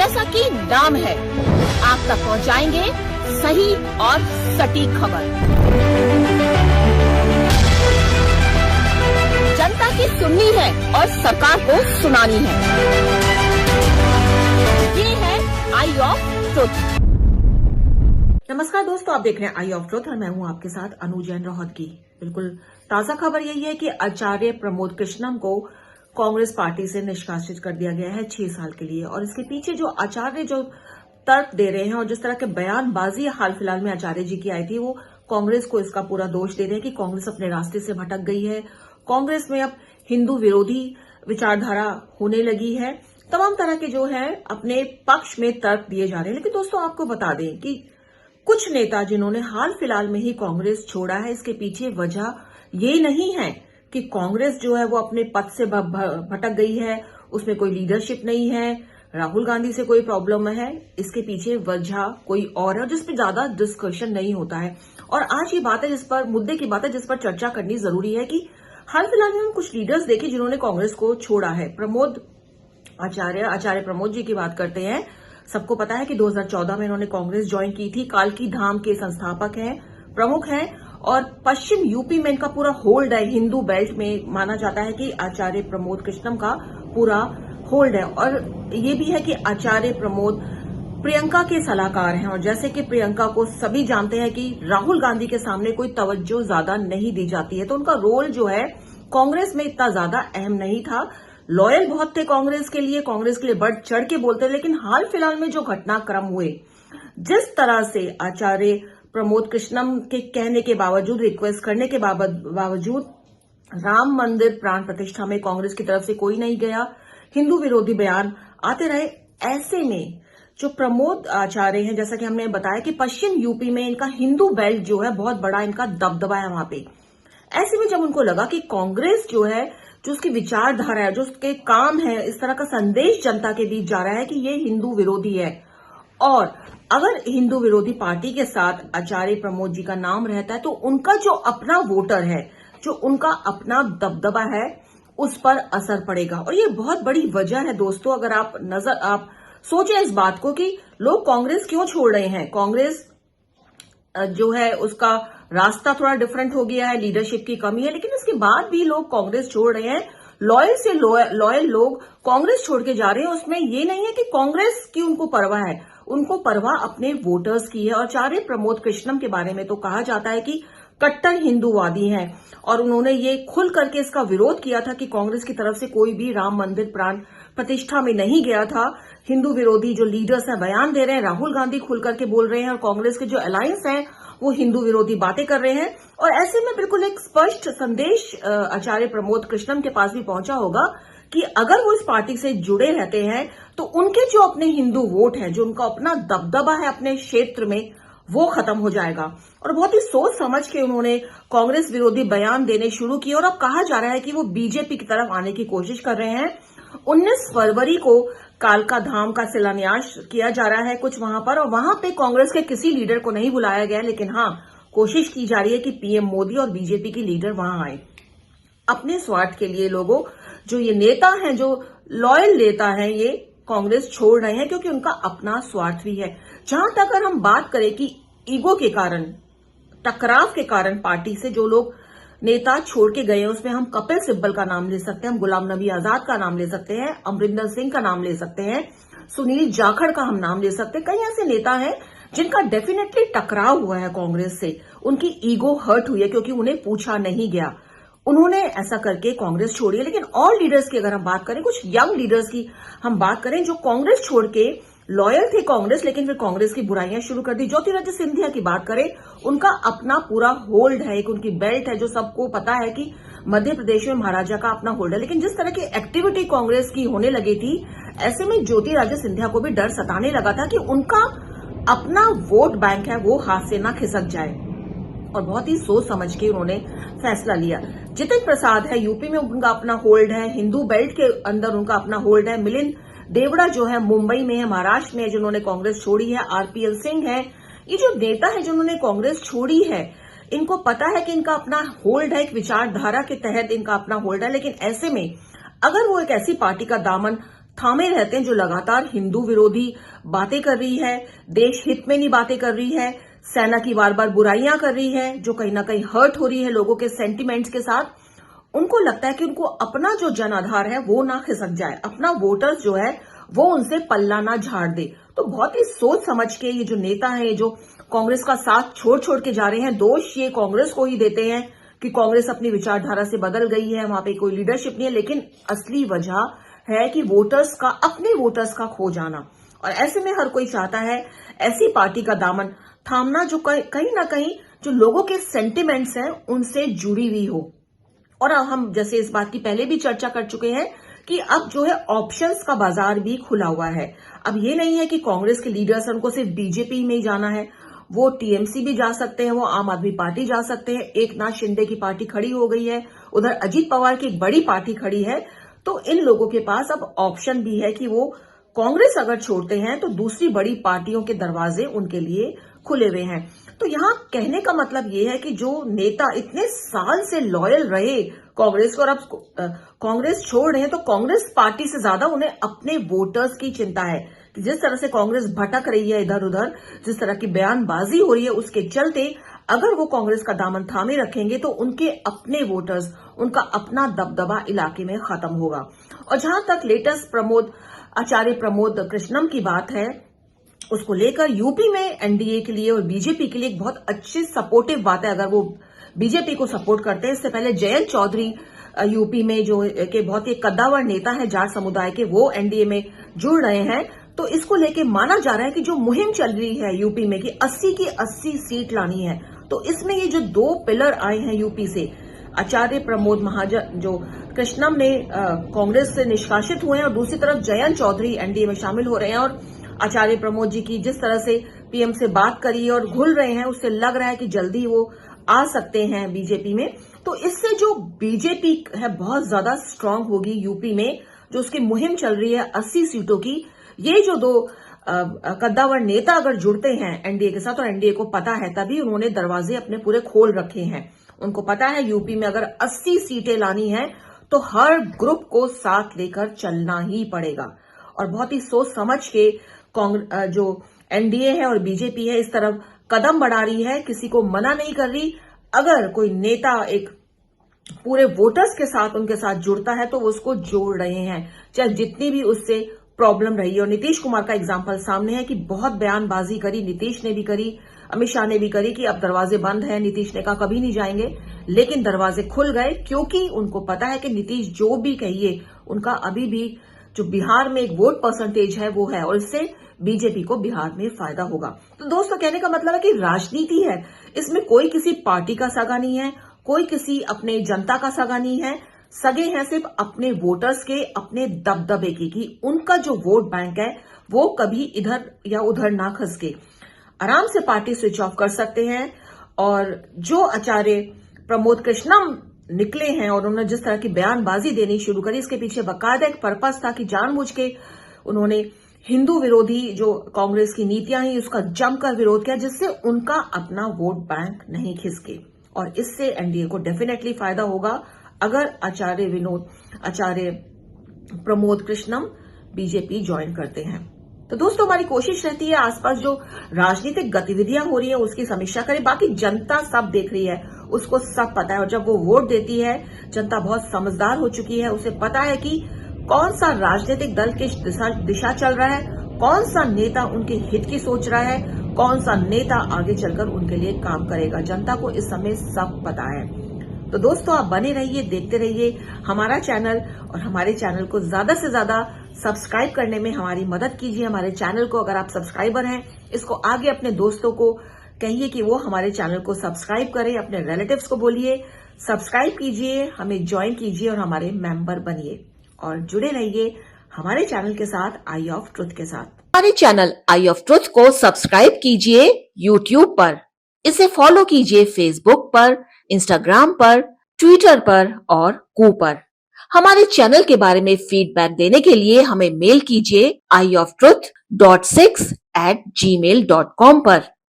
जैसा कि नाम है, आप तक पहुंचाएंगे सही और सटीक खबर। जनता की सुननी है और सरकार को सुनानी है। ये है आई ऑफ ट्रुथ। नमस्कार दोस्तों, आप देख रहे हैं आई ऑफ ट्रुथ और मैं हूं आपके साथ अनु जैन रोहतगी। बिल्कुल ताजा खबर यही है कि आचार्य प्रमोद कृष्णम को कांग्रेस पार्टी से निष्कासित कर दिया गया है 6 साल के लिए। और इसके पीछे जो आचार्य जो तर्क दे रहे हैं और जिस तरह के बयानबाजी हाल फिलहाल में आचार्य जी की आई थी, वो कांग्रेस को इसका पूरा दोष दे रहे हैं कि कांग्रेस अपने रास्ते से भटक गई है। कांग्रेस में अब हिंदू विरोधी विचारधारा होने लगी है। तमाम तरह के जो है अपने पक्ष में तर्क दिए जा रहे हैं। लेकिन दोस्तों आपको बता दें कि कुछ नेता जिन्होंने हाल फिलहाल में ही कांग्रेस छोड़ा है, इसके पीछे वजह ये नहीं है कि कांग्रेस जो है वो अपने पद से भटक गई है, उसमें कोई लीडरशिप नहीं है, राहुल गांधी से कोई प्रॉब्लम है। इसके पीछे वजह कोई और है जिसपे ज्यादा डिस्कशन नहीं होता है। और आज ये बात है जिस पर मुद्दे की बात है जिस पर चर्चा करनी जरूरी है कि हाल फिलहाल में हम कुछ लीडर्स देखे जिन्होंने कांग्रेस को छोड़ा है। आचार्य प्रमोद जी की बात करते हैं। सबको पता है कि 2014 में इन्होंने कांग्रेस ज्वाइन की थी। कालकी धाम के संस्थापक हैं, प्रमुख हैं और पश्चिम यूपी में इनका पूरा होल्ड है। हिंदू बेल्ट में माना जाता है कि आचार्य प्रमोद कृष्णम का पूरा होल्ड है। और ये भी है कि आचार्य प्रमोद प्रियंका के सलाहकार हैं। और जैसे कि प्रियंका को सभी जानते हैं कि राहुल गांधी के सामने कोई तवज्जो ज्यादा नहीं दी जाती है, तो उनका रोल जो है कांग्रेस में इतना ज्यादा अहम नहीं था। लॉयल बहुत थे कांग्रेस के लिए बढ़ चढ़ के बोलते। लेकिन हाल फिलहाल में जो घटनाक्रम हुए, जिस तरह से आचार्य प्रमोद कृष्णम के कहने के बावजूद, रिक्वेस्ट करने के बावजूद राम मंदिर प्राण प्रतिष्ठा में कांग्रेस की तरफ से कोई नहीं गया, हिंदू विरोधी बयान आते रहे। ऐसे में जो प्रमोद आचार्य हैं, जैसा कि हमने बताया कि पश्चिम यूपी में इनका हिंदू बेल्ट जो है बहुत बड़ा इनका दबदबा है वहां पे। ऐसे में जब उनको लगा कि कांग्रेस जो है, जो उसकी विचारधारा है, जो उसके काम है, इस तरह का संदेश जनता के बीच जा रहा है कि ये हिंदू विरोधी है, और अगर हिंदू विरोधी पार्टी के साथ आचार्य प्रमोद जी का नाम रहता है तो उनका जो अपना वोटर है, जो उनका अपना दबदबा है, उस पर असर पड़ेगा। और ये बहुत बड़ी वजह है दोस्तों। अगर आप सोचें इस बात को कि लोग कांग्रेस क्यों छोड़ रहे हैं। कांग्रेस जो है उसका रास्ता थोड़ा डिफरेंट हो गया है, लीडरशिप की कमी है, लेकिन इसके बाद भी लोग कांग्रेस छोड़ रहे हैं। लॉयल से लॉयल लोग कांग्रेस छोड़ के जा रहे हैं। उसमें ये नहीं है कि कांग्रेस की उनको परवाह है, उनको परवाह अपने वोटर्स की है। और आचार्य प्रमोद कृष्णम के बारे में तो कहा जाता है कि कट्टर हिंदूवादी हैं और उन्होंने ये खुल करके इसका विरोध किया था कि कांग्रेस की तरफ से कोई भी राम मंदिर प्राण प्रतिष्ठा में नहीं गया था। हिंदू विरोधी जो लीडर्स हैं बयान दे रहे हैं, राहुल गांधी खुल करके बोल रहे हैं और कांग्रेस के जो अलायंस हैं वो हिंदू विरोधी बातें कर रहे हैं। और ऐसे में बिल्कुल एक स्पष्ट संदेश आचार्य प्रमोद कृष्णम के पास भी पहुंचा होगा कि अगर वो इस पार्टी से जुड़े रहते हैं तो उनके जो अपने हिंदू वोट है, जो उनका अपना दबदबा है अपने क्षेत्र में, वो खत्म हो जाएगा। और बहुत ही सोच समझ के उन्होंने कांग्रेस विरोधी बयान देने शुरू किए। और अब कहा जा रहा है कि वो बीजेपी की तरफ आने की कोशिश कर रहे हैं। 19 फरवरी को कालका धाम का शिलान्यास किया जा रहा है कुछ वहां पर, और वहां पे कांग्रेस के किसी लीडर को नहीं बुलाया गया। लेकिन हाँ, कोशिश की जा रही है कि पीएम मोदी और बीजेपी के लीडर वहां आए। अपने स्वार्थ के लिए लोगों, जो ये नेता हैं, जो लॉयल नेता हैं, ये कांग्रेस छोड़ रहे हैं क्योंकि उनका अपना स्वार्थ भी है। जहां तक अगर हम बात करें कि ईगो के कारण, टकराव के कारण पार्टी से जो लोग नेता छोड़ के गए हैं, उसमें हम कपिल सिब्बल का नाम ले सकते हैं, हम गुलाम नबी आजाद का नाम ले सकते हैं, अमरिंदर सिंह का नाम ले सकते हैं, सुनील जाखड़ का हम नाम ले सकते हैं। कई ऐसे नेता हैं जिनका डेफिनेटली टकराव हुआ है कांग्रेस से, उनकी ईगो हर्ट हुई है क्योंकि उन्हें पूछा नहीं गया, उन्होंने ऐसा करके कांग्रेस छोड़ी है। लेकिन और लीडर्स की अगर हम बात करें, कुछ यंग लीडर्स की हम बात करें जो कांग्रेस छोड़ के लॉयल थे कांग्रेस, लेकिन फिर कांग्रेस की बुराइयां शुरू कर दी। ज्योतिरादित्य सिंधिया की बात करें, उनका अपना पूरा होल्ड है, एक उनकी बेल्ट है, जो सबको पता है कि मध्य प्रदेश में महाराजा का अपना होल्ड है। लेकिन जिस तरह की एक्टिविटी कांग्रेस की होने लगी थी, ऐसे में ज्योतिरादित्य सिंधिया को भी डर सताने लगा था कि उनका अपना वोट बैंक है वो हाथ से ना खिसक जाए। और बहुत ही सोच समझ के उन्होंने फैसला लिया। जितिन प्रसाद है, यूपी में उनका अपना होल्ड है, हिंदू बेल्ट के अंदर उनका अपना होल्ड है। मिलिंद देवड़ा जो है मुंबई में है, महाराष्ट्र में है, जिन्होंने कांग्रेस छोड़ी है। आरपीएल सिंह है। ये जो नेता है जिन्होंने कांग्रेस छोड़ी है, इनको पता है कि इनका अपना होल्ड है, एक विचारधारा के तहत इनका अपना होल्ड है। लेकिन ऐसे में अगर वो एक ऐसी पार्टी का दामन थामे रहते हैं, जो लगातार हिंदू विरोधी बातें कर रही है, देश हित में नहीं बातें कर रही है, सेना की बार बार बुराइयां कर रही है, जो कहीं ना कहीं हर्ट हो रही है लोगों के सेंटिमेंट्स के साथ। उनको लगता है कि उनको अपना जो जन आधार है वो ना खिसक जाए, अपना वोटर्स जो है वो उनसे पल्ला ना झाड़ दे। तो बहुत ही सोच समझ के ये जो नेता है, ये जो कांग्रेस का साथ छोड़ छोड़ के जा रहे हैं, दोष ये कांग्रेस को ही देते हैं कि कांग्रेस अपनी विचारधारा से बदल गई है, वहां पे कोई लीडरशिप नहीं है। लेकिन असली वजह है कि वोटर्स का, अपने वोटर्स का खो जाना। और ऐसे में हर कोई चाहता है ऐसी पार्टी का दामन थामना जो कहीं ना कहीं जो लोगों के सेंटिमेंट्स हैं उनसे जुड़ी हुई हो। और हम जैसे इस बात की पहले भी चर्चा कर चुके हैं कि अब जो है ऑप्शंस का बाजार भी खुला हुआ है। अब ये नहीं है कि कांग्रेस के लीडर्स उनको सिर्फ बीजेपी में ही जाना है, वो टीएमसी भी जा सकते हैं, वो आम आदमी पार्टी जा सकते हैं। एकनाथ शिंदे की पार्टी खड़ी हो गई है, उधर अजीत पवार की एक बड़ी पार्टी खड़ी है। तो इन लोगों के पास अब ऑप्शन भी है कि वो कांग्रेस अगर छोड़ते हैं तो दूसरी बड़ी पार्टियों के दरवाजे उनके लिए खुले हुए हैं। तो यहां कहने का मतलब ये है कि जो नेता इतने साल से लॉयल रहे कांग्रेस को और अब कांग्रेस छोड़ रहे हैं, तो कांग्रेस पार्टी से ज्यादा उन्हें अपने वोटर्स की चिंता है कि जिस तरह से कांग्रेस भटक रही है इधर उधर, जिस तरह की बयानबाजी हो रही है, उसके चलते अगर वो कांग्रेस का दामन थामे रखेंगे तो उनके अपने वोटर्स, उनका अपना दबदबा इलाके में खत्म होगा। और जहां तक लेटेस्ट आचार्य प्रमोद कृष्णम की बात है, उसको लेकर यूपी में एनडीए के लिए और बीजेपी के लिए एक बहुत अच्छी सपोर्टिव बात है अगर वो बीजेपी को सपोर्ट करते हैं। इससे पहले जयंत चौधरी यूपी में जो के बहुत ही कद्दावर नेता है जाट समुदाय के, वो एनडीए में जुड़ रहे हैं। तो इसको लेके माना जा रहा है कि जो मुहिम चल रही है यूपी में कि 80 की 80 सीट लानी है, तो इसमें ये जो दो पिलर आए हैं यूपी से, आचार्य प्रमोद महाजन जो कृष्णम ने कांग्रेस से निष्कासित हुए हैं और दूसरी तरफ जयंत चौधरी एनडीए में शामिल हो रहे हैं। और आचार्य प्रमोद जी की जिस तरह से पीएम से बात करी और घुल रहे हैं, उससे लग रहा है कि जल्दी वो आ सकते हैं बीजेपी में। तो इससे जो बीजेपी है बहुत ज्यादा स्ट्रांग होगी यूपी में, जो उसकी मुहिम चल रही है 80 सीटों की। ये जो दो कद्दावर नेता अगर जुड़ते हैं एनडीए के साथ, और एनडीए को पता है, तभी उन्होंने दरवाजे अपने पूरे खोल रखे हैं। उनको पता है यूपी में अगर 80 सीटें लानी है तो हर ग्रुप को साथ लेकर चलना ही पड़ेगा। और बहुत ही सोच समझ के जो एनडीए है और बीजेपी है इस तरफ कदम बढ़ा रही है, किसी को मना नहीं कर रही। अगर कोई नेता एक पूरे वोटर्स के साथ उनके साथ जुड़ता है तो वो उसको जोड़ रहे हैं, चाहे जितनी भी उससे प्रॉब्लम रही है। और नीतीश कुमार का एग्जाम्पल सामने है कि बहुत बयानबाजी करी, नीतीश ने भी करी, अमित शाह ने भी करी कि अब दरवाजे बंद हैं। नीतीश ने कहा कभी नहीं जाएंगे, लेकिन दरवाजे खुल गए क्योंकि उनको पता है कि नीतीश जो भी कहिए, उनका अभी भी जो बिहार में एक वोट परसेंटेज है वो है, और इससे बीजेपी को बिहार में फायदा होगा। तो दोस्तों, कहने का मतलब है कि राजनीति है, इसमें कोई किसी पार्टी का सगा नहीं है, कोई किसी अपने जनता का सगा नहीं है। सगे हैं सिर्फ अपने वोटर्स के, अपने दबदबे की, कि उनका जो वोट बैंक है वो कभी इधर या उधर ना खसके। आराम से पार्टी स्विच ऑफ कर सकते हैं। और जो आचार्य प्रमोद कृष्णम निकले हैं और उन्होंने जिस तरह की बयानबाजी देनी शुरू करी, इसके पीछे बाकायदा एक पर्पस था कि जानबूझ के उन्होंने हिंदू विरोधी जो कांग्रेस की नीतियां हैं उसका जमकर विरोध किया, जिससे उनका अपना वोट बैंक नहीं खिसके। और इससे एनडीए को डेफिनेटली फायदा होगा अगर आचार्य प्रमोद कृष्णम बीजेपी ज्वाइन करते हैं। तो दोस्तों, हमारी कोशिश रहती है आसपास जो राजनीतिक गतिविधियां हो रही है उसकी समीक्षा करें। बाकी जनता सब देख रही है, उसको सब पता है। और जब वो वोट देती है, जनता बहुत समझदार हो चुकी है, उसे पता है कि कौन सा राजनीतिक दल किस दिशा चल रहा है, कौन सा नेता उनके हित की सोच रहा है, कौन सा नेता आगे चलकर उनके लिए काम करेगा। जनता को इस समय सब पता है। तो दोस्तों, आप बने रहिए, देखते रहिए हमारा चैनल, और हमारे चैनल को ज्यादा से ज्यादा सब्सक्राइब करने में हमारी मदद कीजिए। हमारे चैनल को, अगर आप सब्सक्राइबर हैं, इसको आगे अपने दोस्तों को कहिए कि वो हमारे चैनल को सब्सक्राइब करें, अपने रिलेटिव्स को बोलिए सब्सक्राइब कीजिए, हमें ज्वाइन कीजिए और हमारे मेंबर बनिए। और जुड़े रहिए हमारे चैनल के साथ, आई ऑफ ट्रुथ के साथ। हमारे चैनल आई ऑफ ट्रुथ को सब्सक्राइब कीजिए यूट्यूब पर, इसे फॉलो कीजिए फेसबुक पर, इंस्टाग्राम पर, ट्विटर पर और कू पर। हमारे चैनल के बारे में फीडबैक देने के लिए हमें मेल कीजिए ioftruth.6@gmail.com पर।